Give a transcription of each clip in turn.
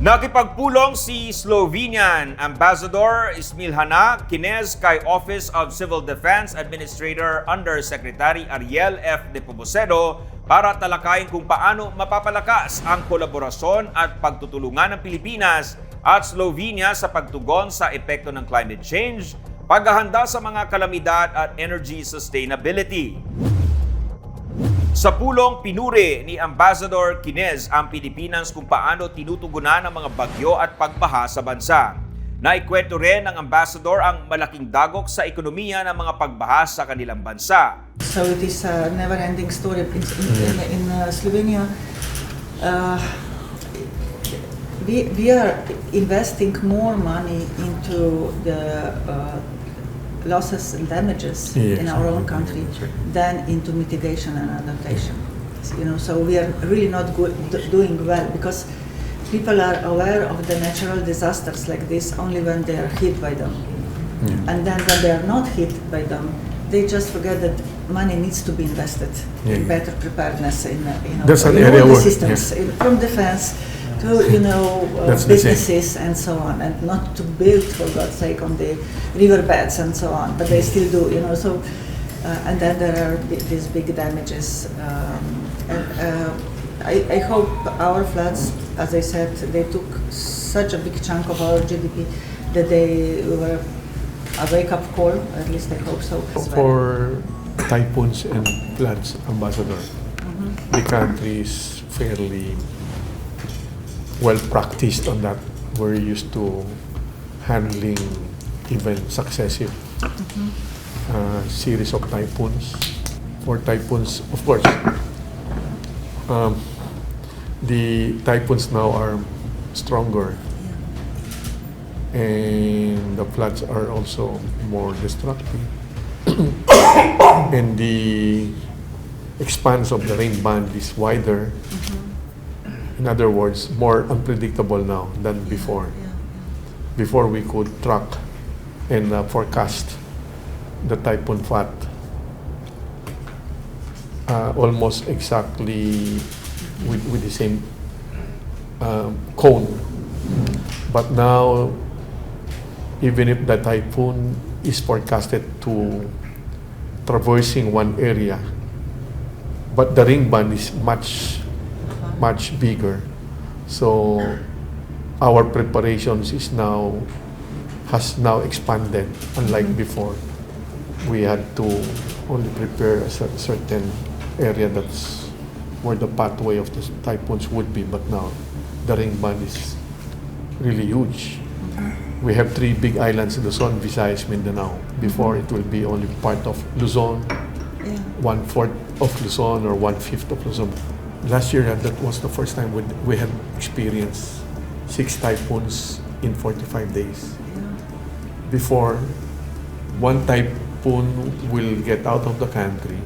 Nakipagpulong si Slovenian Ambassador Smilhana Kinez kay Office of Civil Defense Administrator Undersecretary Ariel F. de Pomucedo para talakayin kung paano mapapalakas ang kolaborasyon at pagtutulungan ng Pilipinas at Slovenia sa pagtugon sa epekto ng climate change, paghahanda sa mga kalamidad at energy sustainability. Sa pulong, pinuri ni Ambassador Kinez ang Pilipinas kung paano tinutugunan ang mga bagyo at pagbaha sa bansa. Naikwento rin ng Ambassador ang malaking dagok sa ekonomiya ng mga pagbaha sa kanilang bansa. So it is a never-ending story in Slovenia. We are investing more money into the losses and damages in our own country than into mitigation and adaptation. So we are really not doing well because people are aware of the natural disasters like this only when they are hit by them. And then when they are not hit by them, they just forget that money needs to be invested in better preparedness in all the systems, from defense to businesses and so on, and not to build, for God's sake, on the riverbeds and so on, but they still do, so and then there are these big damages. I hope our floods, as I said, they took such a big chunk of our GDP that they were a wake-up call, at least I hope so. For typhoons and floods, Ambassador, the country is fairly well practiced on that. We're used to handling even successive series of typhoons. For typhoons, of course, the typhoons now are stronger, and the floods are also more destructive. And the expanse of the rain band is wider. In other words, more unpredictable now than before. Before we could track and forecast the typhoon path almost exactly with the same cone. But now, even if the typhoon is forecasted to traversing one area, but the ring band is much bigger, so our preparations has now expanded. Unlike before, we had to only prepare a certain area that's where the pathway of the typhoons would be, but now the ring band is really huge. We have 3 big islands in Luzon, Visayas, Mindanao. Before, it will be only part of Luzon, 1/4 of Luzon or 1/5 of Luzon. Last year, that was the first time we had experienced 6 typhoons in 45 days. Before, one typhoon will get out of the country,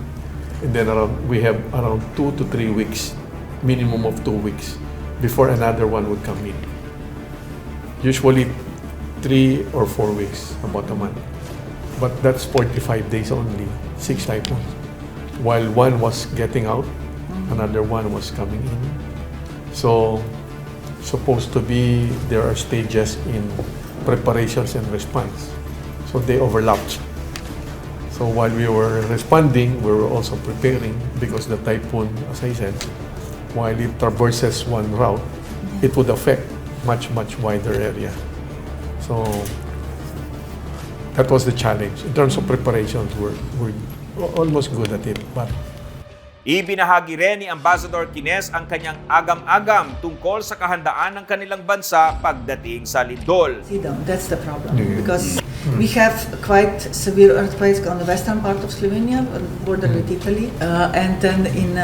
and then we have around 2 to 3 weeks, minimum of 2 weeks, before another one would come in. Usually 3 or 4 weeks, about a month. But that's 45 days only, 6 typhoons. While one was getting out, another one was coming in. So, supposed to be, there are stages in preparations and response. So they overlapped. So while we were responding, we were also preparing, because the typhoon, as I said, while it traverses one route, it would affect much wider area. So that was the challenge. In terms of preparations, we're almost good at it. But Ibinahagi rin ni Ambassador Kinez ang kanyang agam-agam tungkol sa kahandaan ng kanilang bansa pagdating sa lindol. That's the problem, because we have quite severe earthquakes on the western part of Slovenia, border with Italy, and then in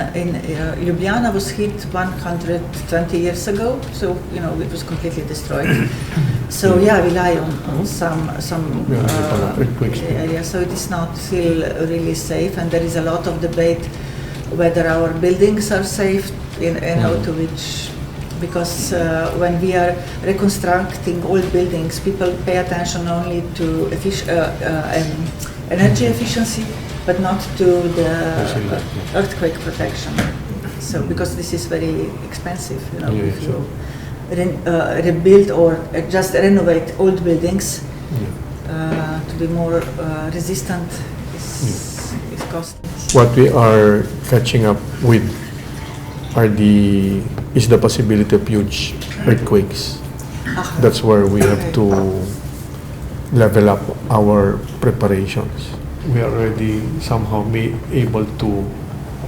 Ljubljana was hit 120 years ago, so it was completely destroyed. So we rely on some areas, so it is not still really safe, and there is a lot of debate whether our buildings are safe, to which, because when we are reconstructing old buildings, people pay attention only to energy efficiency, but not to the earthquake protection. So because this is very expensive, if you rebuild or just renovate old buildings to be more resistant is costly. What we are catching up with is the possibility of huge earthquakes. That's where we have to level up our preparations. We are already somehow able to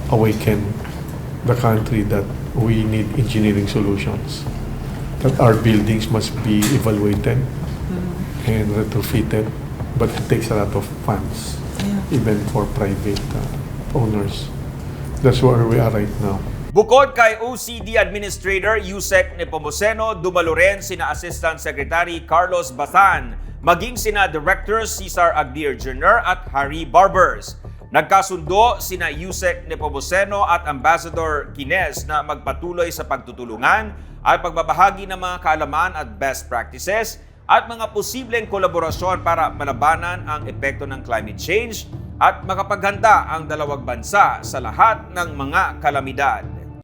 awaken the country that we need engineering solutions, that our buildings must be evaluated and retrofitted, but it takes a lot of funds, even for private owners. That's where we are right now. Bukod kay OCD Administrator Yusek Nepomuceno, dumalo rin sina Assistant Secretary Carlos Bazan, maging sina Directors Cesar Aguirre Jr. at Harry Barbers. Nagkasundo sina Yusek Nepomuceno at Ambassador Quines na magpatuloy sa pagtutulungan at pagbabahagi ng mga kaalaman at best practices at mga posibleng kolaborasyon para malabanan ang epekto ng climate change at makapaghanda ang dalawang bansa sa lahat ng mga kalamidad.